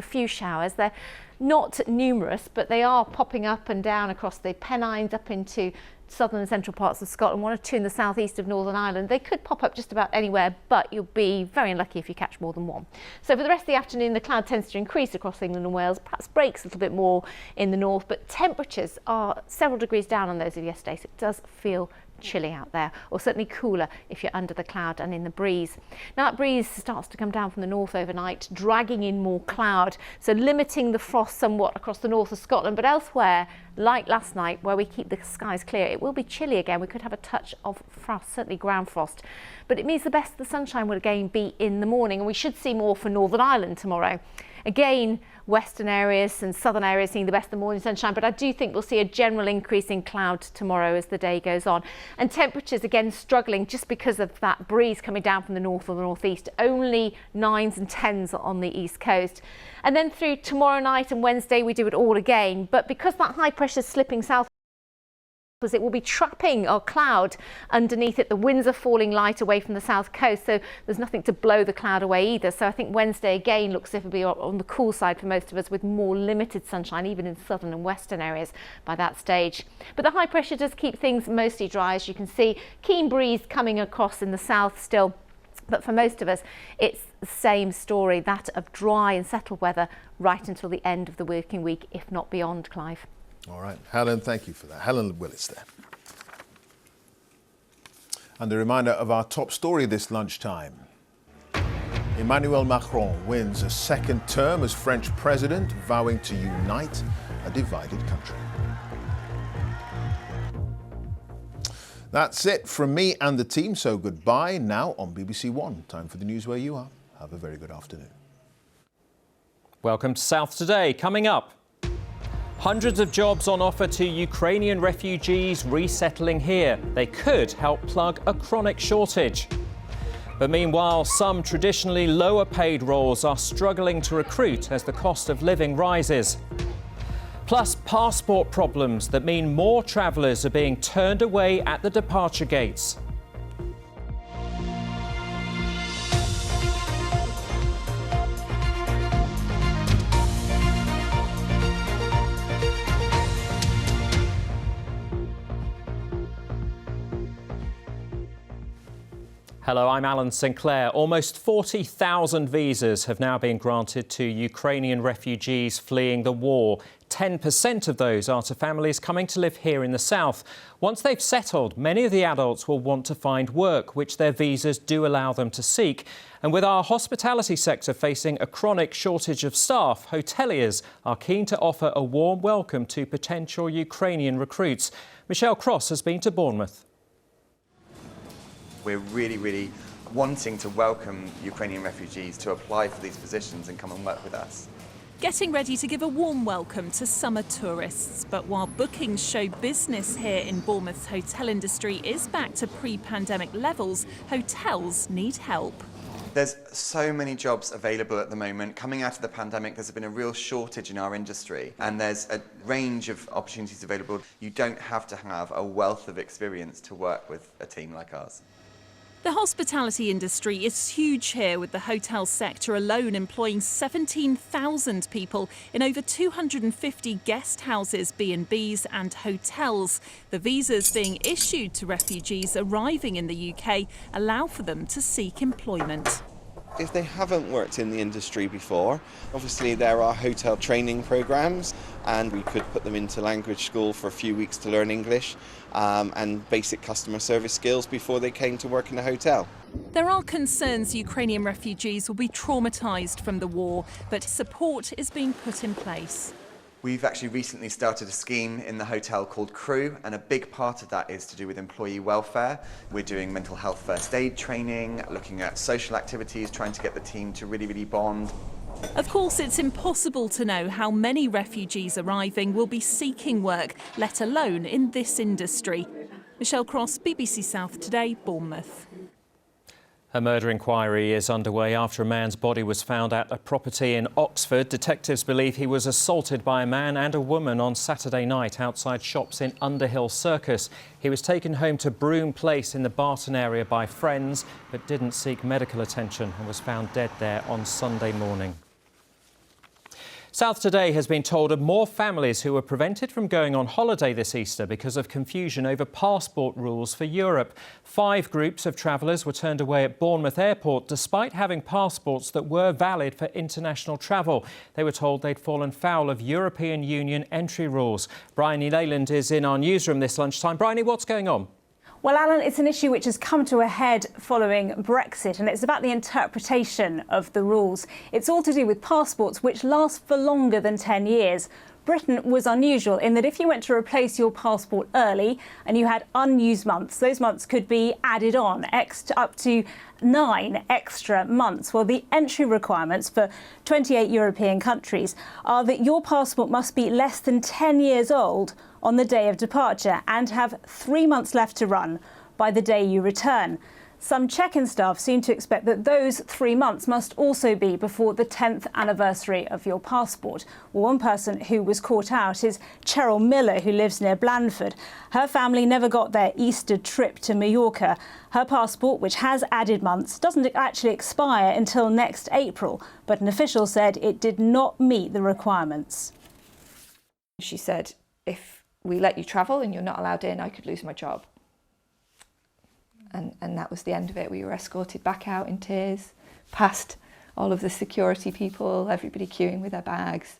A few showers. They're not numerous, but they are popping up and down across the Pennines, up into southern and central parts of Scotland, 1 or 2 in the southeast of Northern Ireland. They could pop up just about anywhere, but you'll be very unlucky if you catch more than one. So for the rest of the afternoon, the cloud tends to increase across England and Wales, perhaps breaks a little bit more in the north, but temperatures are several degrees down on those of yesterday, so it does feel chilly out there, or certainly cooler if you're under the cloud and in the breeze. Now that breeze starts to come down from the north overnight, dragging in more cloud, so limiting the frost somewhat across the north of Scotland, but elsewhere, like last night where we keep the skies clear, it will be chilly again. We could have a touch of frost, certainly ground frost, but it means the best of the sunshine will again be in the morning, and we should see more for Northern Ireland tomorrow. Again, western areas and southern areas seeing the best of the morning sunshine, but I do think we'll see a general increase in cloud tomorrow as the day goes on. And temperatures again struggling just because of that breeze coming down from the north or the northeast, only 9s and 10s on the east coast. And then through tomorrow night and Wednesday we do it all again, but because that high pressure is slipping south, it will be trapping our cloud underneath it. The winds are falling light away from the south coast, so there's nothing to blow the cloud away either. So I think Wednesday again looks as if it'll be on the cool side for most of us, with more limited sunshine even in southern and western areas by that stage. But the high pressure does keep things mostly dry, as you can see. Keen breeze coming across in the south still, but for most of us it's the same story, that of dry and settled weather right until the end of the working week, if not beyond, Clive. All right, Helen, thank you for that. Helen Willis there. And a reminder of our top story this lunchtime. Emmanuel Macron wins a second term as French president, vowing to unite a divided country. That's it from me and the team, so goodbye now on BBC One. Time for the news where you are. Have a very good afternoon. Welcome to South Today. Coming up, hundreds of jobs on offer to Ukrainian refugees resettling here. They could help plug a chronic shortage. But meanwhile, some traditionally lower paid roles are struggling to recruit as the cost of living rises. Plus, passport problems that mean more travellers are being turned away at the departure gates. Hello, I'm Alan Sinclair. Almost 40,000 visas have now been granted to Ukrainian refugees fleeing the war. 10% of those are to families coming to live here in the south. Once they've settled, many of the adults will want to find work, which their visas do allow them to seek. And with our hospitality sector facing a chronic shortage of staff, hoteliers are keen to offer a warm welcome to potential Ukrainian recruits. Michelle Cross has been to Bournemouth. We're really wanting to welcome Ukrainian refugees to apply for these positions and come and work with us. Getting ready to give a warm welcome to summer tourists. But while bookings show business here in Bournemouth's hotel industry is back to pre-pandemic levels, hotels need help. There's so many jobs available at the moment. Coming out of the pandemic, there's been a real shortage in our industry, and there's a range of opportunities available. You don't have to have a wealth of experience to work with a team like ours. The hospitality industry is huge here, with the hotel sector alone employing 17,000 people in over 250 guest houses, B&Bs and hotels. The visas being issued to refugees arriving in the UK allow for them to seek employment. If they haven't worked in the industry before, obviously there are hotel training programs, and we could put them into language school for a few weeks to learn English and basic customer service skills before they came to work in a hotel. There are concerns Ukrainian refugees will be traumatised from the war, but support is being put in place. We've actually recently started a scheme in the hotel called Crew, and a big part of that is to do with employee welfare. We're doing mental health first aid training, looking at social activities, trying to get the team to really bond. Of course, it's impossible to know how many refugees arriving will be seeking work, let alone in this industry. Michelle Cross, BBC South Today, Bournemouth. A murder inquiry is underway after a man's body was found at a property in Oxford. Detectives believe he was assaulted by a man and a woman on Saturday night outside shops in Underhill Circus. He was taken home to Broome Place in the Barton area by friends, but didn't seek medical attention and was found dead there on Sunday morning. South Today has been told of more families who were prevented from going on holiday this Easter because of confusion over passport rules for Europe. 5 groups of travellers were turned away at Bournemouth Airport despite having passports that were valid for international travel. They were told they'd fallen foul of European Union entry rules. Bryony Leyland is in our newsroom this lunchtime. Bryony, what's going on? Well, Alan, it's an issue which has come to a head following Brexit, and it's about the interpretation of the rules. It's all to do with passports which last for longer than 10 years. Britain was unusual in that if you went to replace your passport early and you had unused months, those months could be added on up to 9 extra months. Well, the entry requirements for 28 European countries are that your passport must be less than 10 years old on the day of departure and have 3 months left to run by the day you return. Some check-in staff seem to expect that those 3 months must also be before the 10th anniversary of your passport. Well, one person who was caught out is Cheryl Miller, who lives near Blandford. Her family never got their Easter trip to Mallorca. Her passport, which has added months, doesn't actually expire until next April, but an official said it did not meet the requirements. She said, if we let you travel and you're not allowed in, I could lose my job. And that was the end of it. We were escorted back out in tears, past all of the security people, everybody queuing with their bags,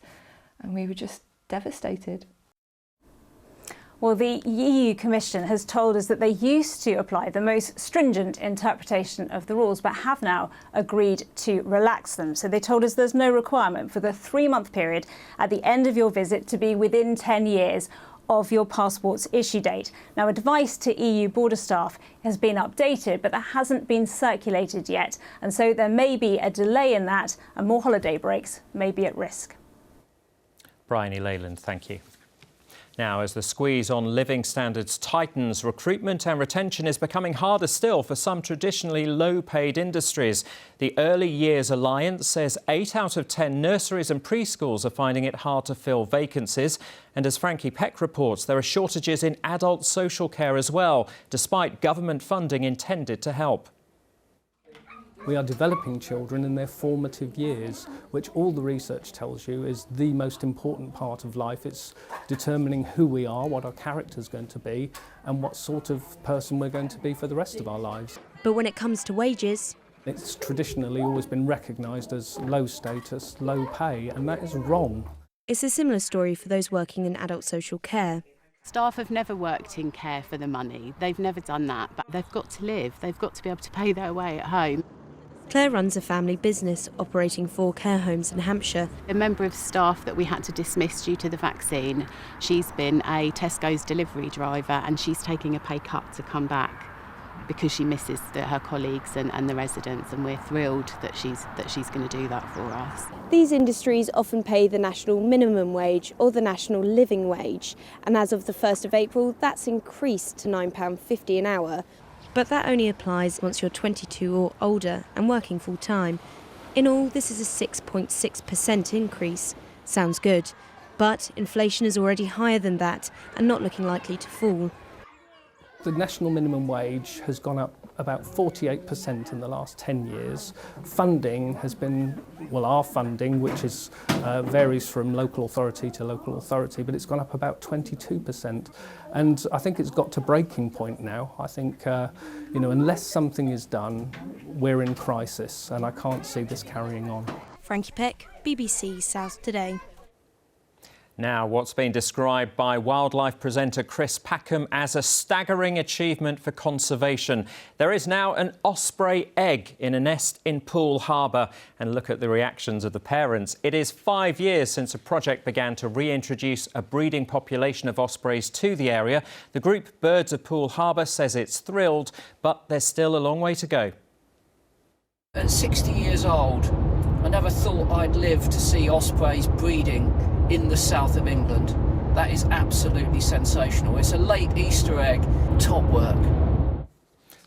and we were just devastated. Well, the EU Commission has told us that they used to apply the most stringent interpretation of the rules, but have now agreed to relax them. So they told us there's no requirement for the 3-month period at the end of your visit to be within 10 years of your passport's issue date. Now, advice to EU border staff has been updated, but that hasn't been circulated yet. And so there may be a delay in that, and more holiday breaks may be at risk. Bryony Leyland, thank you. Now, as the squeeze on living standards tightens, recruitment and retention is becoming harder still for some traditionally low-paid industries. The Early Years Alliance says 8 out of 10 nurseries and preschools are finding it hard to fill vacancies. And as Frankie Peck reports, there are shortages in adult social care as well, despite government funding intended to help. We are developing children in their formative years, which all the research tells you is the most important part of life. It's determining who we are, what our character's going to be, and what sort of person we're going to be for the rest of our lives. But when it comes to wages, it's traditionally always been recognised as low status, low pay, and that is wrong. It's a similar story for those working in adult social care. Staff have never worked in care for the money. They've never done that, but they've got to live. They've got to be able to pay their way at home. Claire runs a family business operating 4 care homes in Hampshire. A member of staff that we had to dismiss due to the vaccine, she's been a Tesco's delivery driver and she's taking a pay cut to come back because she misses her colleagues and the residents, and we're thrilled that she's going to do that for us. These industries often pay the national minimum wage or the national living wage, and as of the 1st of April that's increased to £9.50 an hour. But that only applies once you're 22 or older and working full-time. In all, this is a 6.6% increase. Sounds good, but inflation is already higher than that and not looking likely to fall. The national minimum wage has gone up about 48% in the last 10 years. Funding has been, well, our funding, which is varies from local authority to local authority, but it's gone up about 22%. And I think it's got to breaking point now. I think, unless something is done, we're in crisis, and I can't see this carrying on. Frankie Peck, BBC South Today. Now, what's been described by wildlife presenter Chris Packham as a staggering achievement for conservation. There is now an osprey egg in a nest in Poole Harbour, and look at the reactions of the parents. It is 5 years since a project began to reintroduce a breeding population of ospreys to the area. The group Birds of Poole Harbour says it's thrilled, but there's still a long way to go. At 60 years old, I never thought I'd live to see ospreys breeding in the south of England. That is absolutely sensational. It's a late Easter egg. Top work.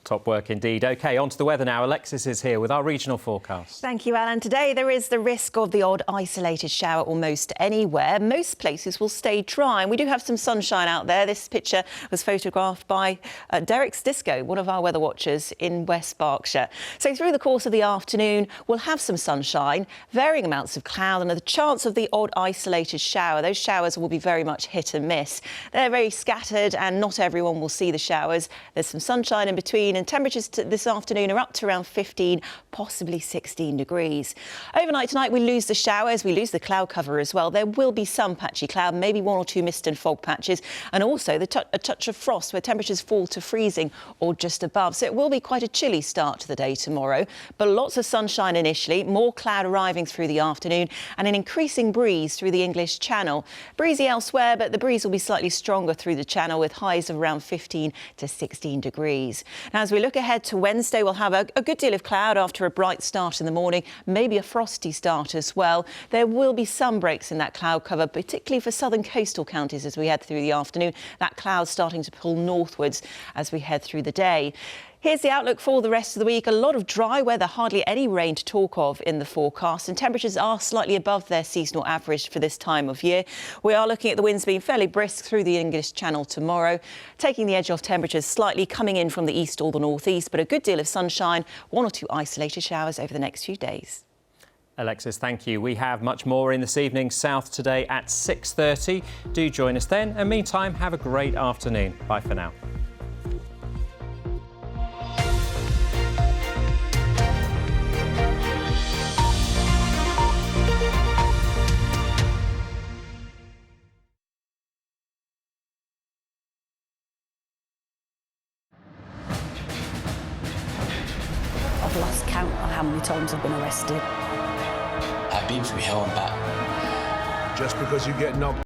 Top work indeed. OK, on to the weather now. Alexis is here with our regional forecast. Thank you, Alan. Today there is the risk of the odd isolated shower almost anywhere. Most places will stay dry, and we do have some sunshine out there. This picture was photographed by Derek Stisco, one of our weather watchers in West Berkshire. So through the course of the afternoon, we'll have some sunshine, varying amounts of cloud, and the chance of the odd isolated shower. Those showers will be very much hit and miss. They're very scattered, and not everyone will see the showers. There's some sunshine in between, and temperatures this afternoon are up to around 15, possibly 16 degrees. Overnight tonight, we lose the showers, we lose the cloud cover as well. There will be some patchy cloud, maybe one or two mist and fog patches, and also a touch of frost where temperatures fall to freezing or just above. So it will be quite a chilly start to the day tomorrow, but lots of sunshine initially, more cloud arriving through the afternoon, and an increasing breeze through the English Channel. Breezy elsewhere, but the breeze will be slightly stronger through the Channel with highs of around 15 to 16 degrees. Now, as we look ahead to Wednesday, we'll have a good deal of cloud after a bright start in the morning, maybe a frosty start as well. There will be some breaks in that cloud cover, particularly for southern coastal counties as we head through the afternoon. That cloud starting to pull northwards as we head through the day. Here's the outlook for the rest of the week. A lot of dry weather, hardly any rain to talk of in the forecast, and temperatures are slightly above their seasonal average for this time of year. We are looking at the winds being fairly brisk through the English Channel tomorrow, taking the edge off temperatures slightly coming in from the east or the northeast, but a good deal of sunshine, one or two isolated showers over the next few days. Alexis, thank you. We have much more in this evening's South Today at 6:30. Do join us then. And meantime, have a great afternoon. Bye for now. I've lost count of how many times I've been arrested. I've been through hell and back. Just because you get knocked